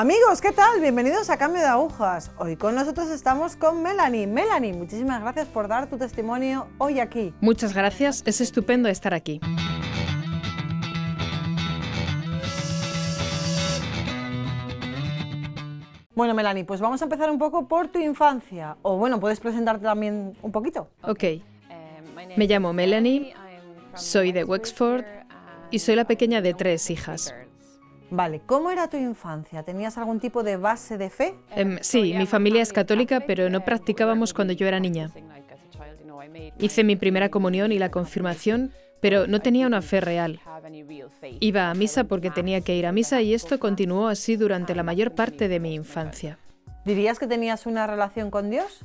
Amigos, ¿qué tal? Bienvenidos a Cambio de Agujas. Hoy con nosotros estamos con Melanie. Melanie, muchísimas gracias por dar tu testimonio hoy aquí. Muchas gracias, es estupendo estar aquí. Bueno, Melanie, pues vamos a empezar un poco por tu infancia. O bueno, ¿puedes presentarte también un poquito? Ok, me llamo Melanie, soy de Wexford y soy la pequeña de 3 hijas. Vale, ¿cómo era tu infancia? ¿Tenías algún tipo de base de fe? Sí, mi familia es católica, pero no practicábamos cuando yo era niña. Hice mi primera comunión y la confirmación, pero no tenía una fe real. Iba a misa porque tenía que ir a misa y esto continuó así durante la mayor parte de mi infancia. ¿Dirías que tenías una relación con Dios?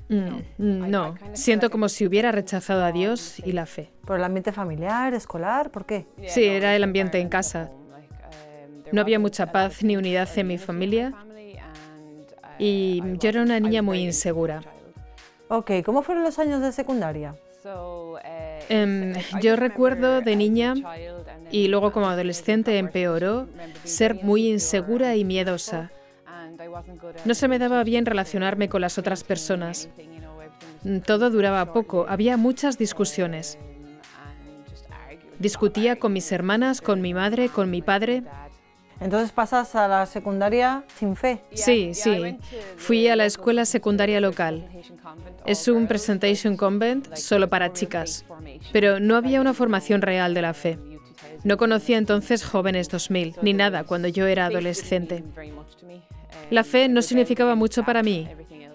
No, siento como si hubiera rechazado a Dios y la fe. ¿Por el ambiente familiar, escolar? ¿Por qué? Sí, era el ambiente en casa. No había mucha paz ni unidad en mi familia y yo era una niña muy insegura. Ok, ¿cómo fueron los años de secundaria? Yo recuerdo de niña y luego como adolescente empeoró ser muy insegura y miedosa. No se me daba bien relacionarme con las otras personas. Todo duraba poco, había muchas discusiones. Discutía con mis hermanas, con mi madre, con mi padre. Entonces pasas a la secundaria sin fe. Sí. Fui a la escuela secundaria local. Es un Presentation Convent solo para chicas, pero no había una formación real de la fe. No conocía entonces Jóvenes 2000, ni nada cuando yo era adolescente. La fe no significaba mucho para mí.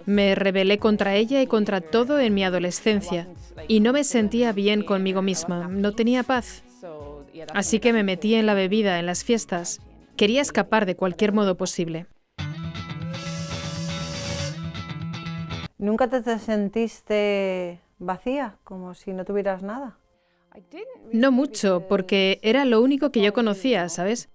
Me rebelé contra ella y contra todo en mi adolescencia, y no me sentía bien conmigo misma, no tenía paz. Así que me metí en la bebida, en las fiestas. Quería escapar de cualquier modo posible. ¿Nunca te sentiste vacía, como si no tuvieras nada? No mucho, porque era lo único que yo conocía, ¿sabes?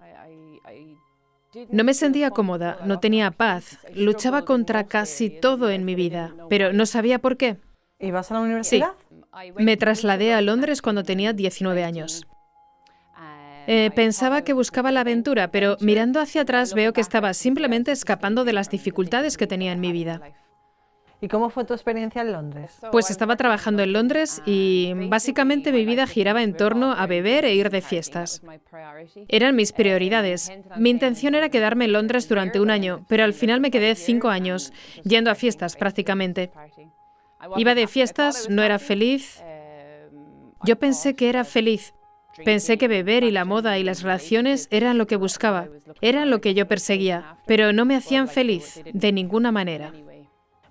No me sentía cómoda, no tenía paz, luchaba contra casi todo en mi vida, pero no sabía por qué. ¿Ibas a la Sí, universidad? me trasladé a Londres cuando tenía 19 años. Pensaba que buscaba la aventura, pero mirando hacia atrás veo que estaba simplemente escapando de las dificultades que tenía en mi vida. ¿Y cómo fue tu experiencia en Londres? Pues estaba trabajando en Londres y básicamente mi vida giraba en torno a beber e ir de fiestas. Eran mis prioridades. Mi intención era quedarme en Londres durante un año, pero al final me quedé 5 años, yendo a fiestas prácticamente. Iba de fiestas, no era feliz. Yo pensé que era feliz. Pensé que beber y la moda y las relaciones eran lo que buscaba, eran lo que yo perseguía, pero no me hacían feliz, de ninguna manera.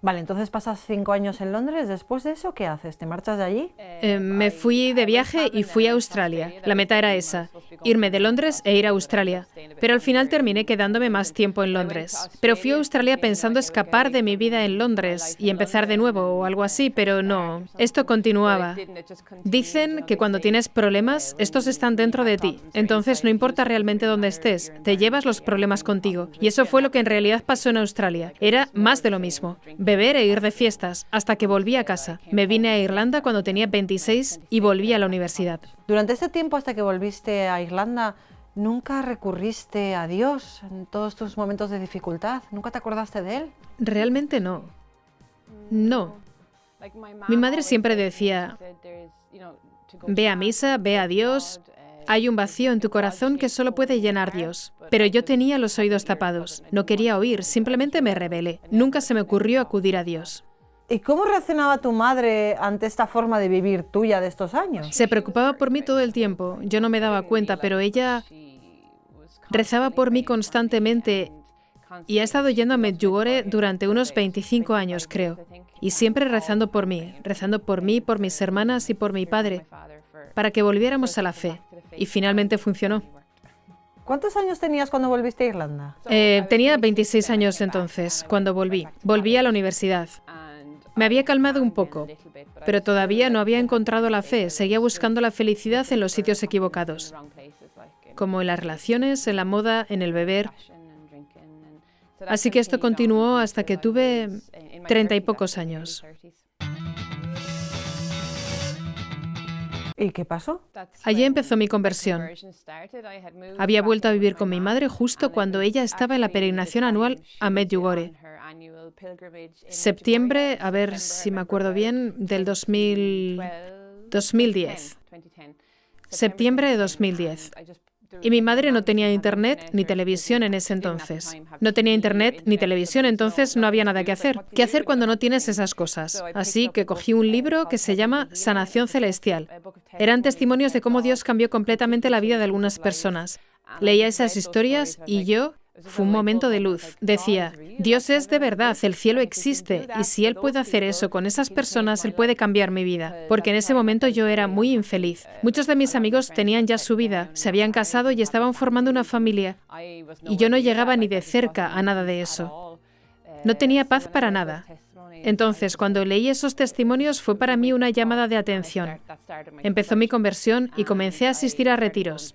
Vale, entonces pasas 5 años en Londres. ¿Después de eso qué haces? ¿Te marchas de allí? Me fui de viaje y fui a Australia. La meta era esa, irme de Londres e ir a Australia. Pero al final terminé quedándome más tiempo en Londres. Pero fui a Australia pensando escapar de mi vida en Londres y empezar de nuevo o algo así, pero no. Esto continuaba. Dicen que cuando tienes problemas, estos están dentro de ti. Entonces no importa realmente dónde estés, te llevas los problemas contigo. Y eso fue lo que en realidad pasó en Australia. Era más de lo mismo. Beber e ir de fiestas, hasta que volví a casa. Me vine a Irlanda cuando tenía 26 y volví a la universidad. Durante este tiempo hasta que volviste a Irlanda, ¿nunca recurriste a Dios en todos tus momentos de dificultad? ¿Nunca te acordaste de Él? Realmente no. No. Mi madre siempre decía, ve a misa, ve a Dios. Hay un vacío en tu corazón que solo puede llenar Dios. Pero yo tenía los oídos tapados. No quería oír, simplemente me rebelé. Nunca se me ocurrió acudir a Dios. ¿Y cómo reaccionaba tu madre ante esta forma de vivir tuya de estos años? Se preocupaba por mí todo el tiempo. Yo no me daba cuenta, pero ella rezaba por mí constantemente y ha estado yendo a Medjugorje durante unos 25 años, creo. Y siempre rezando por mí, por mis hermanas y por mi padre, para que volviéramos a la fe. Y finalmente funcionó. ¿Cuántos años tenías cuando volviste a Irlanda? Tenía 26 años entonces, cuando volví. Volví a la universidad. Me había calmado un poco, pero todavía no había encontrado la fe. Seguía buscando la felicidad en los sitios equivocados, como en las relaciones, en la moda, en el beber. Así que esto continuó hasta que tuve 30 y pocos años. ¿Y qué pasó? Allí empezó mi conversión. Había vuelto a vivir con mi madre justo cuando ella estaba en la peregrinación anual a Medjugorje. Septiembre, a ver si me acuerdo bien, del 2010. Septiembre de 2010. Y mi madre no tenía internet ni televisión en ese entonces. No tenía internet ni televisión, entonces no había nada que hacer. ¿Qué hacer cuando no tienes esas cosas? Así que cogí un libro que se llama Sanación Celestial. Eran testimonios de cómo Dios cambió completamente la vida de algunas personas. Leía esas historias y fue un momento de luz. Decía, Dios es de verdad, el cielo existe, y si Él puede hacer eso con esas personas, Él puede cambiar mi vida. Porque en ese momento yo era muy infeliz. Muchos de mis amigos tenían ya su vida, se habían casado y estaban formando una familia. Y yo no llegaba ni de cerca a nada de eso. No tenía paz para nada. Entonces, cuando leí esos testimonios, fue para mí una llamada de atención. Empezó mi conversión y comencé a asistir a retiros.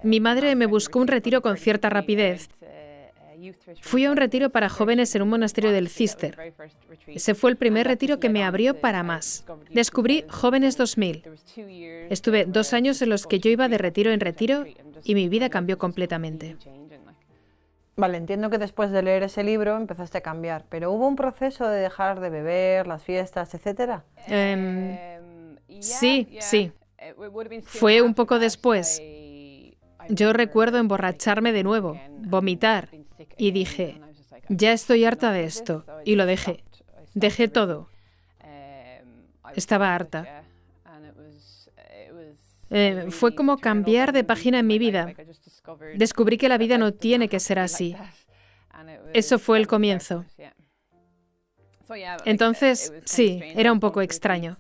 Mi madre me buscó un retiro con cierta rapidez. Fui a un retiro para jóvenes en un monasterio del Císter. Ese fue el primer retiro que me abrió para más. Descubrí Jóvenes 2000. Estuve 2 años en los que yo iba de retiro en retiro y mi vida cambió completamente. Vale, entiendo que después de leer ese libro empezaste a cambiar, pero ¿hubo un proceso de dejar de beber, las fiestas, etcétera? Sí. Fue un poco después. Yo recuerdo emborracharme de nuevo, vomitar, y dije, ya estoy harta de esto, y lo dejé. Dejé todo. Estaba harta. Fue como cambiar de página en mi vida. Descubrí que la vida no tiene que ser así. Eso fue el comienzo. Entonces, sí, era un poco extraño.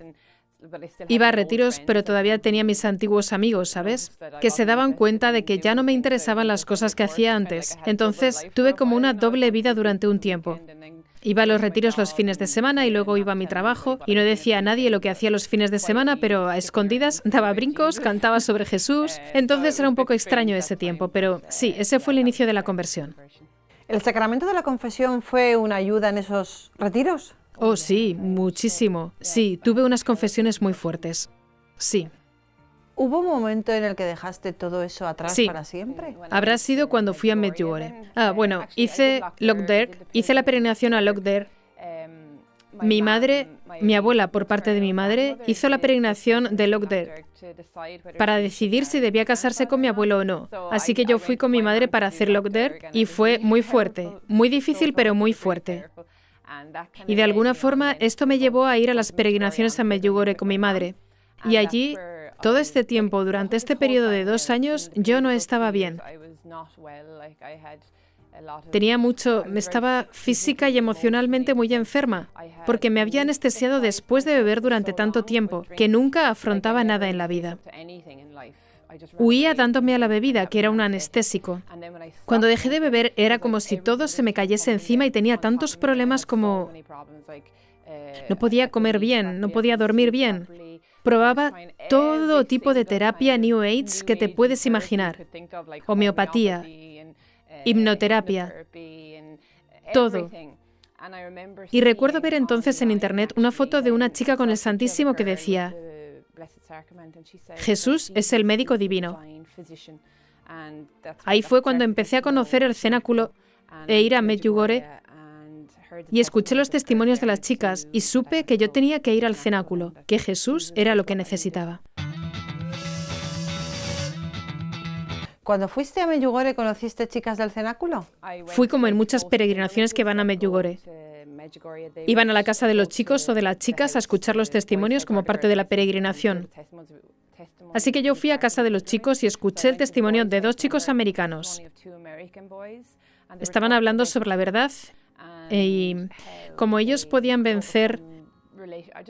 Iba a retiros, pero todavía tenía mis antiguos amigos, ¿sabes? Que se daban cuenta de que ya no me interesaban las cosas que hacía antes. Entonces, tuve como una doble vida durante un tiempo. Iba a los retiros los fines de semana y luego iba a mi trabajo y no decía a nadie lo que hacía los fines de semana, pero a escondidas daba brincos, cantaba sobre Jesús. Entonces era un poco extraño ese tiempo, pero sí, ese fue el inicio de la conversión. ¿El sacramento de la confesión fue una ayuda en esos retiros? Oh, sí, muchísimo. Sí, tuve unas confesiones muy fuertes. Sí. ¿Hubo un momento en el que dejaste todo eso atrás para siempre? Habrá sido cuando fui a Medjugorje. Bueno, hice Llocderg, hice la peregrinación a Llocderg. Mi madre, mi abuela por parte de mi madre, hizo la peregrinación de Llocderg para decidir si debía casarse con mi abuelo o no. Así que yo fui con mi madre para hacer Llocderg y fue muy fuerte, muy difícil pero muy fuerte. Y de alguna forma esto me llevó a ir a las peregrinaciones a Medjugorje con mi madre. Y allí, todo este tiempo, durante este periodo de 2 años, yo no estaba bien. Estaba física y emocionalmente muy enferma, porque me había anestesiado después de beber durante tanto tiempo, que nunca afrontaba nada en la vida. Huía dándome a la bebida, que era un anestésico. Cuando dejé de beber era como si todo se me cayese encima y tenía tantos problemas como... No podía comer bien, no podía dormir bien. Probaba todo tipo de terapia New Age que te puedes imaginar. Homeopatía, hipnoterapia, todo. Y recuerdo ver entonces en internet una foto de una chica con el Santísimo que decía: Jesús es el médico divino. Ahí fue cuando empecé a conocer el cenáculo e ir a Medjugorje y escuché los testimonios de las chicas y supe que yo tenía que ir al cenáculo, que Jesús era lo que necesitaba. Cuando fuiste a Medjugorje, ¿conociste chicas del cenáculo? Fui como en muchas peregrinaciones que van a Medjugorje. Iban a la casa de los chicos o de las chicas a escuchar los testimonios como parte de la peregrinación. Así que yo fui a casa de los chicos y escuché el testimonio de 2 chicos americanos. Estaban hablando sobre la verdad y cómo ellos podían vencer.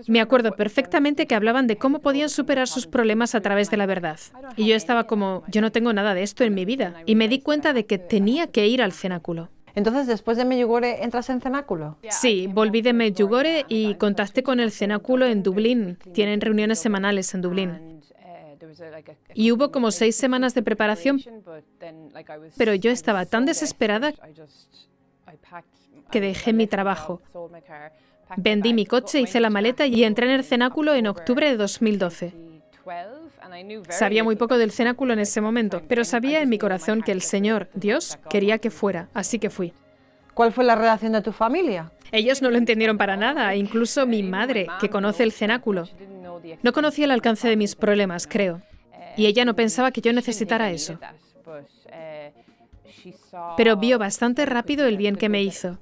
Me acuerdo perfectamente que hablaban de cómo podían superar sus problemas a través de la verdad. Y yo estaba como, yo no tengo nada de esto en mi vida. Y me di cuenta de que tenía que ir al cenáculo. Entonces, después de Medjugorje, ¿entras en cenáculo? Sí, volví de Medjugorje y contacté con el cenáculo en Dublín. Tienen reuniones semanales en Dublín. Y hubo como 6 semanas de preparación, pero yo estaba tan desesperada que dejé mi trabajo. Vendí mi coche, hice la maleta y entré en el cenáculo en octubre de 2012. Sabía muy poco del cenáculo en ese momento, pero sabía en mi corazón que el Señor, Dios, quería que fuera, así que fui. ¿Cuál fue la reacción de tu familia? Ellos no lo entendieron para nada, incluso mi madre, que conoce el cenáculo. No conocía el alcance de mis problemas, creo. Y ella no pensaba que yo necesitara eso. Pero vio bastante rápido el bien que me hizo.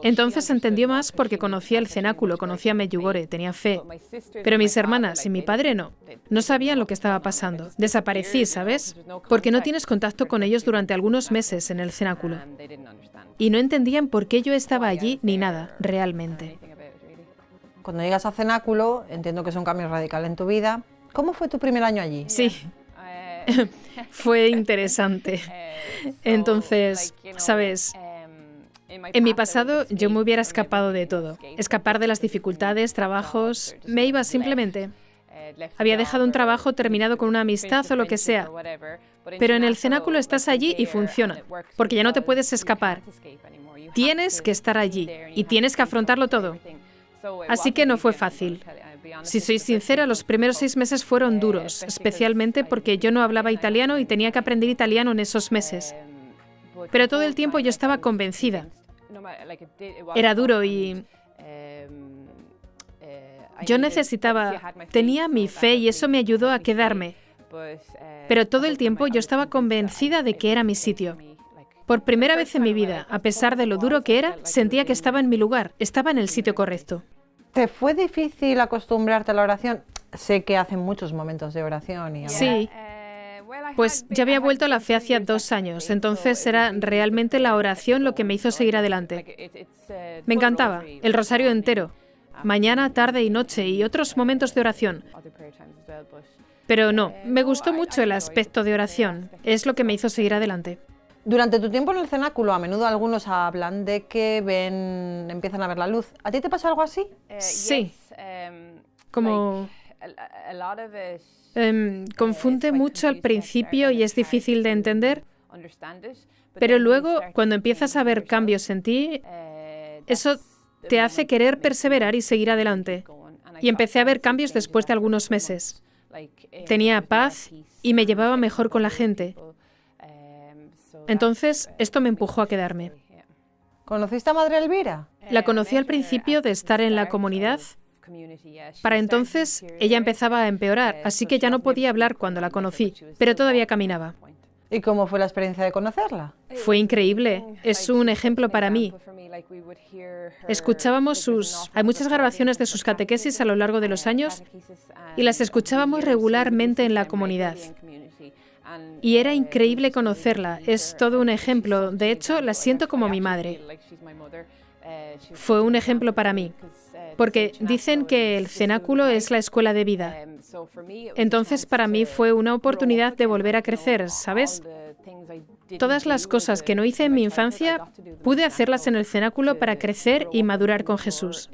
Entonces entendió más porque conocía el cenáculo, conocía a Medjugorje, tenía fe. Pero mis hermanas y mi padre no. No sabían lo que estaba pasando. Desaparecí, ¿sabes? Porque no tienes contacto con ellos durante algunos meses en el cenáculo. Y no entendían por qué yo estaba allí ni nada, realmente. Cuando llegas a cenáculo, entiendo que es un cambio radical en tu vida. ¿Cómo fue tu primer año allí? Sí. Fue interesante. Entonces, ¿sabes? En mi pasado yo me hubiera escapado de todo. Escapar de las dificultades, trabajos. Me iba simplemente. Había dejado un trabajo terminado con una amistad o lo que sea. Pero en el cenáculo estás allí y funciona, porque ya no te puedes escapar. Tienes que estar allí y tienes que afrontarlo todo. Así que no fue fácil. Si soy sincera, los primeros 6 meses fueron duros, especialmente porque yo no hablaba italiano y tenía que aprender italiano en esos meses. Pero todo el tiempo yo estaba convencida. Era duro y yo tenía mi fe y eso me ayudó a quedarme. Pero todo el tiempo yo estaba convencida de que era mi sitio. Por primera vez en mi vida, a pesar de lo duro que era, sentía que estaba en mi lugar, estaba en el sitio correcto. ¿Te fue difícil acostumbrarte a la oración? Sé que hacen muchos momentos de oración. Sí. Pues ya había vuelto a la fe hacía 2 años, entonces era realmente la oración lo que me hizo seguir adelante. Me encantaba, el rosario entero, mañana, tarde y noche y otros momentos de oración. Pero no, me gustó mucho el aspecto de oración, es lo que me hizo seguir adelante. Durante tu tiempo en el cenáculo, a menudo algunos hablan de que empiezan a ver la luz. ¿A ti te pasó algo así? Sí, como confunde mucho al principio y es difícil de entender, pero luego cuando empiezas a ver cambios en ti, eso te hace querer perseverar y seguir adelante. Y empecé a ver cambios después de algunos meses. Tenía paz y me llevaba mejor con la gente. Entonces, esto me empujó a quedarme. ¿Conociste a Madre Elvira? La conocí al principio de estar en la comunidad. Para entonces, ella empezaba a empeorar, así que ya no podía hablar cuando la conocí, pero todavía caminaba. ¿Y cómo fue la experiencia de conocerla? Fue increíble. Es un ejemplo para mí. Escuchábamos Hay muchas grabaciones de sus catequesis a lo largo de los años y las escuchábamos regularmente en la comunidad. Y era increíble conocerla. Es todo un ejemplo. De hecho, la siento como mi madre. Fue un ejemplo para mí. Porque dicen que el cenáculo es la escuela de vida. Entonces, para mí fue una oportunidad de volver a crecer, ¿sabes? Todas las cosas que no hice en mi infancia, pude hacerlas en el cenáculo para crecer y madurar con Jesús.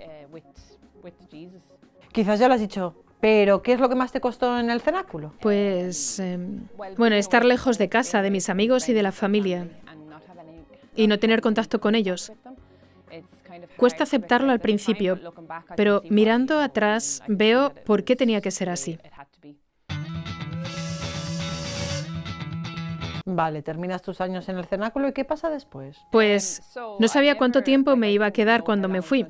Quizás ya lo has dicho, pero ¿qué es lo que más te costó en el cenáculo? Pues, estar lejos de casa, de mis amigos y de la familia, y no tener contacto con ellos. Cuesta aceptarlo al principio, pero mirando atrás veo por qué tenía que ser así. Vale, terminas tus años en el cenáculo y ¿qué pasa después? Pues no sabía cuánto tiempo me iba a quedar cuando me fui.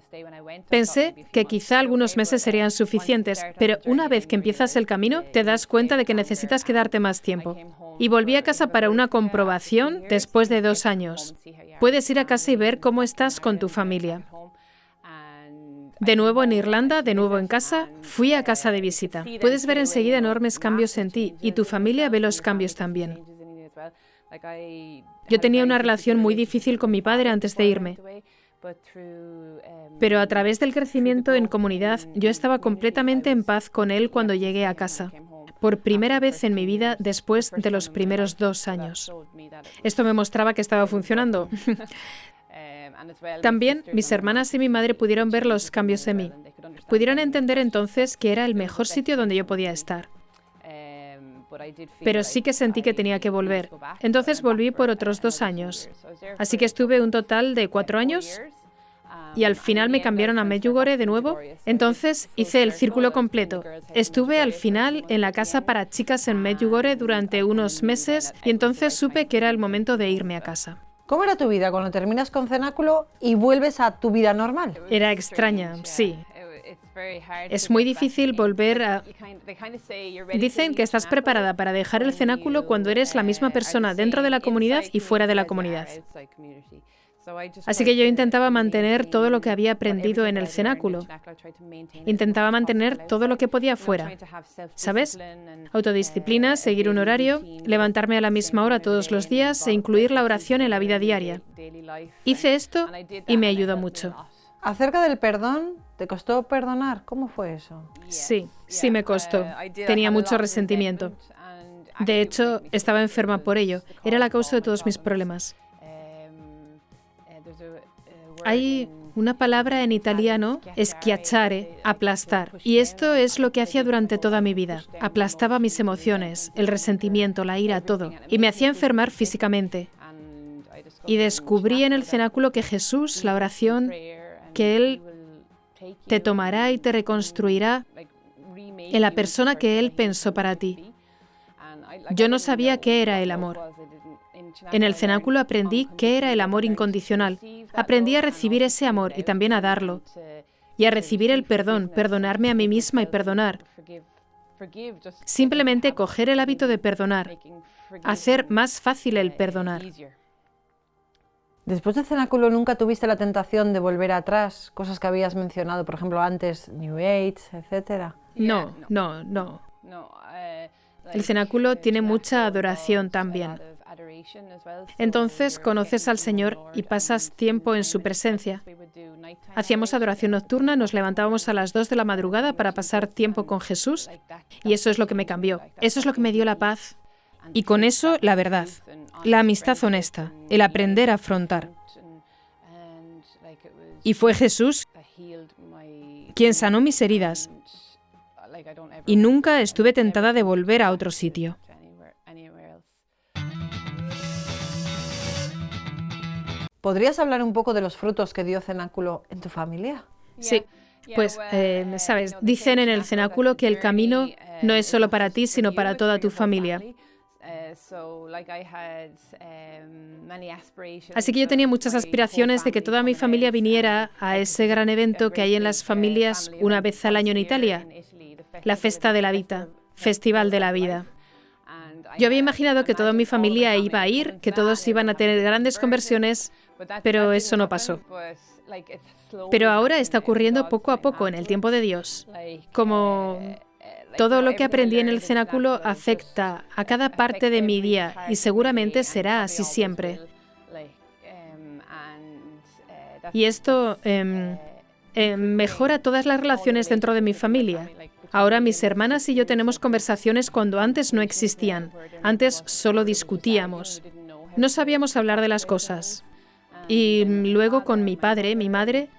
Pensé que quizá algunos meses serían suficientes, pero una vez que empiezas el camino, te das cuenta de que necesitas quedarte más tiempo. Y volví a casa para una comprobación después de 2 años. Puedes ir a casa y ver cómo estás con tu familia. De nuevo en Irlanda, de nuevo en casa, fui a casa de visita. Puedes ver enseguida enormes cambios en ti y tu familia ve los cambios también. Yo tenía una relación muy difícil con mi padre antes de irme, pero a través del crecimiento en comunidad, yo estaba completamente en paz con él cuando llegué a casa, por primera vez en mi vida después de los primeros 2 años. Esto me mostraba que estaba funcionando. También mis hermanas y mi madre pudieron ver los cambios en mí. Pudieron entender entonces que era el mejor sitio donde yo podía estar. Pero sí que sentí que tenía que volver. Entonces volví por otros 2 años. Así que estuve un total de 4 años. y al final me cambiaron a Medjugorje de nuevo. Entonces hice el círculo completo. Estuve al final en la casa para chicas en Medjugorje durante unos meses y entonces supe que era el momento de irme a casa. ¿Cómo era tu vida cuando terminas con Cenáculo y vuelves a tu vida normal? Era extraña, sí. Es muy difícil volver a... Dicen que estás preparada para dejar el cenáculo cuando eres la misma persona dentro de la comunidad y fuera de la comunidad. Así que yo intentaba mantener todo lo que había aprendido en el cenáculo. Intentaba mantener todo lo que podía fuera. ¿Sabes? Autodisciplina, seguir un horario, levantarme a la misma hora todos los días e incluir la oración en la vida diaria. Hice esto y me ayudó mucho. Acerca del perdón, ¿te costó perdonar? ¿Cómo fue eso? Sí, sí me costó. Tenía mucho resentimiento. De hecho, estaba enferma por ello. Era la causa de todos mis problemas. Hay una palabra en italiano, schiacciare, aplastar. Y esto es lo que hacía durante toda mi vida. Aplastaba mis emociones, el resentimiento, la ira, todo. Y me hacía enfermar físicamente. Y descubrí en el cenáculo que Jesús, la oración, que Él te tomará y te reconstruirá en la persona que Él pensó para ti. Yo no sabía qué era el amor. En el cenáculo aprendí qué era el amor incondicional. Aprendí a recibir ese amor y también a darlo. Y a recibir el perdón, perdonarme a mí misma y perdonar. Simplemente coger el hábito de perdonar, hacer más fácil el perdonar. Después del cenáculo, ¿nunca tuviste la tentación de volver atrás? Cosas que habías mencionado, por ejemplo, antes, New Age, etcétera. No. El cenáculo tiene mucha adoración también. Entonces conoces al Señor y pasas tiempo en su presencia. Hacíamos adoración nocturna, nos levantábamos a las 2 de la madrugada para pasar tiempo con Jesús y eso es lo que me cambió. Eso es lo que me dio la paz. Y con eso, la verdad, la amistad honesta, el aprender a afrontar. Y fue Jesús quien sanó mis heridas y nunca estuve tentada de volver a otro sitio. ¿Podrías hablar un poco de los frutos que dio Cenáculo en tu familia? Sí, pues, sabes, dicen en el cenáculo que el camino no es solo para ti, sino para toda tu familia. Así que yo tenía muchas aspiraciones de que toda mi familia viniera a ese gran evento que hay en las familias una vez al año en Italia, la Festa della Vita, Festival de la Vida. Yo había imaginado que toda mi familia iba a ir, que todos iban a tener grandes conversiones, pero eso no pasó. Pero ahora está ocurriendo poco a poco en el tiempo de Dios. Como todo lo que aprendí en el cenáculo afecta a cada parte de mi día y seguramente será así siempre. Y esto mejora todas las relaciones dentro de mi familia. Ahora mis hermanas y yo tenemos conversaciones cuando antes no existían. Antes solo discutíamos. No sabíamos hablar de las cosas. Y luego con mi padre, mi madre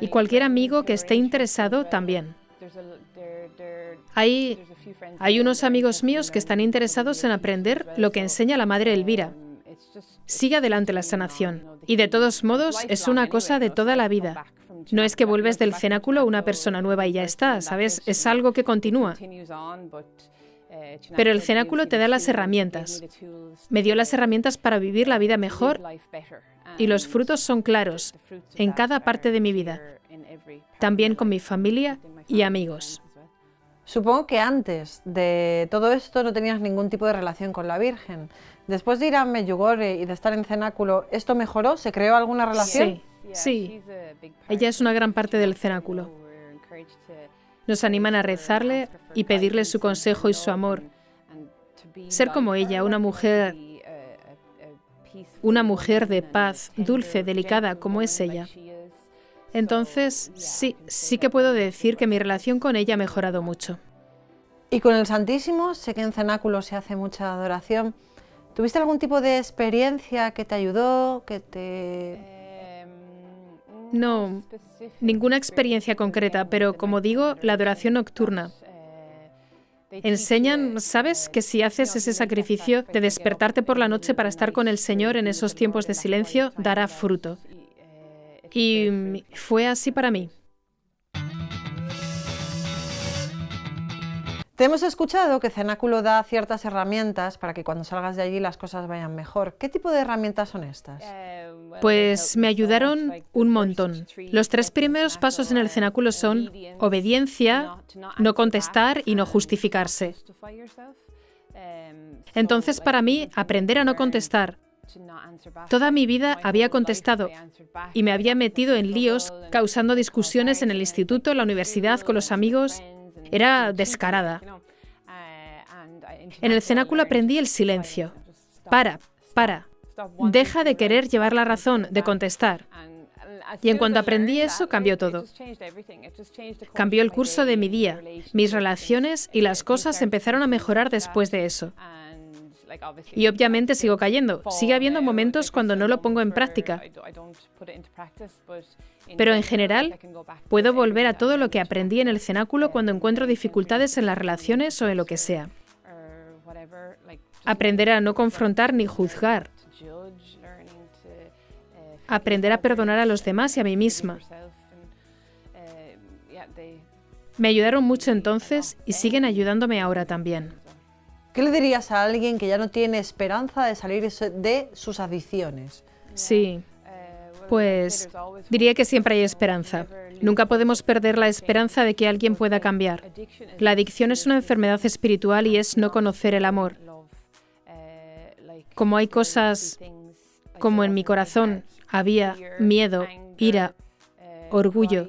y cualquier amigo que esté interesado también. Hay unos amigos míos que están interesados en aprender lo que enseña la Madre Elvira. Sigue adelante la sanación. Y de todos modos es una cosa de toda la vida. No es que vuelves del cenáculo una persona nueva y ya está, ¿sabes? Es algo que continúa. Pero el cenáculo te da las herramientas. Me dio las herramientas para vivir la vida mejor y los frutos son claros en cada parte de mi vida, también con mi familia y amigos. Supongo que antes de todo esto no tenías ningún tipo de relación con la Virgen. Después de ir a Medjugorje y de estar en cenáculo, ¿esto mejoró? ¿Se creó alguna relación? Sí. Ella es una gran parte del cenáculo. Nos animan a rezarle y pedirle su consejo y su amor. Ser como ella, una mujer de paz, dulce, delicada, como es ella. Entonces, sí que puedo decir que mi relación con ella ha mejorado mucho. Y con el Santísimo, sé que en cenáculo se hace mucha adoración. ¿Tuviste algún tipo de experiencia que te ayudó, que te...? No, ninguna experiencia concreta, pero como digo, la adoración nocturna. Enseñan, ¿sabes? Que si haces ese sacrificio de despertarte por la noche para estar con el Señor en esos tiempos de silencio, dará fruto. Y fue así para mí. Te hemos escuchado que Cenáculo da ciertas herramientas para que cuando salgas de allí las cosas vayan mejor. ¿Qué tipo de herramientas son estas? Pues me ayudaron un montón. Los 3 primeros pasos en el cenáculo son obediencia, no contestar y no justificarse. Entonces, para mí, aprender a no contestar. Toda mi vida había contestado y me había metido en líos, causando discusiones en el instituto, la universidad, con los amigos. Era descarada. En el cenáculo aprendí el silencio. Para. Deja de querer llevar la razón, de contestar. Y en cuanto aprendí eso, cambió todo. Cambió el curso de mi día. Mis relaciones y las cosas empezaron a mejorar después de eso. Y obviamente sigo cayendo. Sigue habiendo momentos cuando no lo pongo en práctica. Pero en general, puedo volver a todo lo que aprendí en el cenáculo cuando encuentro dificultades en las relaciones o en lo que sea. Aprender a no confrontar ni juzgar. Aprender a perdonar a los demás y a mí misma. Me ayudaron mucho entonces y siguen ayudándome ahora también. ¿Qué le dirías a alguien que ya no tiene esperanza de salir de sus adicciones? Sí, pues diría que siempre hay esperanza. Nunca podemos perder la esperanza de que alguien pueda cambiar. La adicción es una enfermedad espiritual y es no conocer el amor. Como hay cosas, como en mi corazón había miedo, ira, orgullo,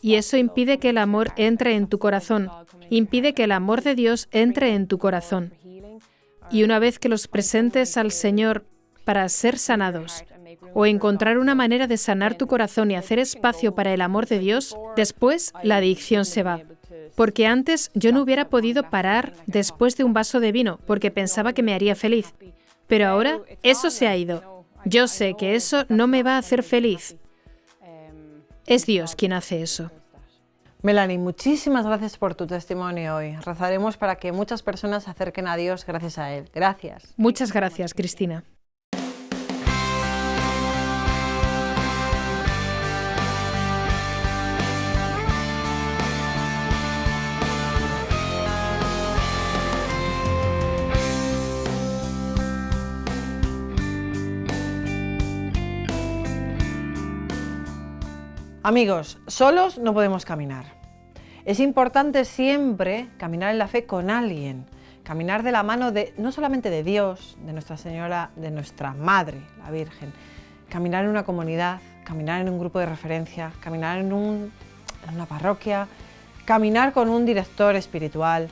y eso impide que el amor entre en tu corazón, impide que el amor de Dios entre en tu corazón. Y una vez que los presentes al Señor para ser sanados, o encontrar una manera de sanar tu corazón y hacer espacio para el amor de Dios, después la adicción se va. Porque antes yo no hubiera podido parar después de un vaso de vino, porque pensaba que me haría feliz. Pero ahora eso se ha ido. Yo sé que eso no me va a hacer feliz. Es Dios quien hace eso. Melanie, muchísimas gracias por tu testimonio hoy. Rezaremos para que muchas personas se acerquen a Dios gracias a él. Gracias. Muchas gracias, Cristina. Amigos, solos no podemos caminar. Es importante siempre caminar en la fe con alguien, caminar de la mano de, no solamente de Dios, de Nuestra Señora, de nuestra Madre, la Virgen, caminar en una comunidad, caminar en un grupo de referencia, caminar en una parroquia, caminar con un director espiritual,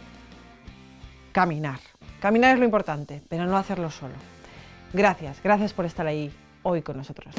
caminar. Caminar es lo importante, pero no hacerlo solo. Gracias por estar ahí hoy con nosotros.